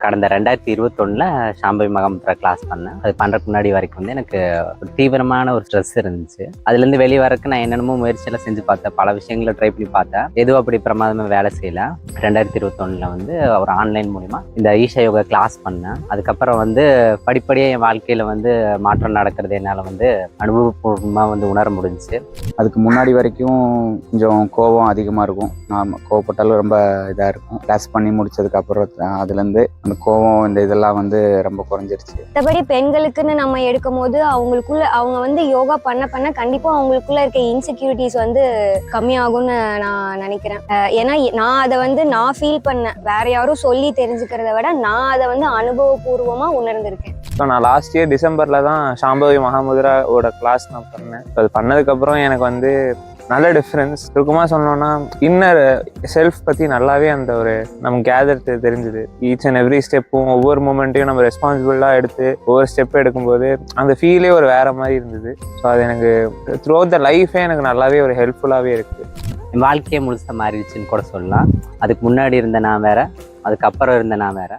கடந்த 2021 சாம்பவி மகாமுத்ரா கிளாஸ் பண்ணேன். அது பண்ணுறதுக்கு முன்னாடி வரைக்கும் வந்து எனக்கு ஒரு தீவிரமான ஒரு ஸ்ட்ரெஸ் இருந்துச்சு. அதுலேருந்து வெளியே வரக்கு நான் என்னென்னமோ முயற்சியெல்லாம் செஞ்சு பார்த்தேன். பல விஷயங்களை ட்ரை பண்ணி பார்த்தேன். எதுவும் அப்படி பிரமாதமாக வேலை செய்யலை. 2021 வந்து ஒரு ஆன்லைன் மூலிமா இந்த ஈஷா யோகா கிளாஸ் பண்ணேன். அதுக்கப்புறம் வந்து படிப்படியாக என் வாழ்க்கையில் வந்து மாற்றம் நடக்கிறது என்னால் வந்து அனுபவபூர்வமாக வந்து உணர முடிஞ்சுச்சு. அதுக்கு முன்னாடி வரைக்கும் கொஞ்சம் கோபம் அதிகமாக இருக்கும். நான் கோவப்பட்டாலும் ரொம்ப இதாக இருக்கும். கிளாஸ் பண்ணி முடிச்சதுக்கப்புறம் அதுலேருந்து அந்த கோபம் இந்த இதெல்லாம் வந்து ரொம்ப குறைஞ்சிருச்சு. மற்றபடி பெண்களுக்குன்னு நம்ம எடுக்கும் போது அவங்க வந்து யோகா பண்ண கண்டிப்பா அவங்களுக்குள்ள இருக்க இன்செக்யூரிட்டிஸ் வந்து கம்மியாகும்னு நான் நினைக்கிறேன். ஏன்னா நான் ஃபீல் பண்ணேன். வேற யாரும் சொல்லி தெரிஞ்சுக்கிறத விட நான் அதை வந்து அனுபவபூர்வமா உணர்ந்திருக்கேன். நான் லாஸ்ட் இயர் டிசம்பர்ல தான் சாம்பவி மகாமுத்ராவோட கிளாஸ் நான் பண்ணேன். அது பண்ணதுக்கப்புறம் எனக்கு வந்து நல்ல டிஃப்ரென்ஸ். சுருக்கமாக சொல்லணும்னா இன்னர் செல்ஃப் பற்றி நல்லாவே அந்த ஒரு நம்ம கேதர் தெரிஞ்சுது. ஈச் அண்ட் எவ்ரி ஸ்டெப்பும் ஒவ்வொரு மூமெண்ட்டையும் நம்ம ரெஸ்பான்சிபிளாக எடுத்து ஒவ்வொரு ஸ்டெப் எடுக்கும்போது அந்த ஃபீலே ஒரு வேற மாதிரி இருந்தது. ஸோ அது எனக்கு த்ரூ அவுட் த லைஃபே எனக்கு நல்லாவே ஒரு ஹெல்ப்ஃபுல்லாகவே இருக்குது. என் வாழ்க்கையே முழுசாக மாறிடுச்சுன்னு கூட சொல்லலாம். அதுக்கு முன்னாடி இருந்த நான் வேற, அதுக்கப்புறம் இருந்த நான் வேற.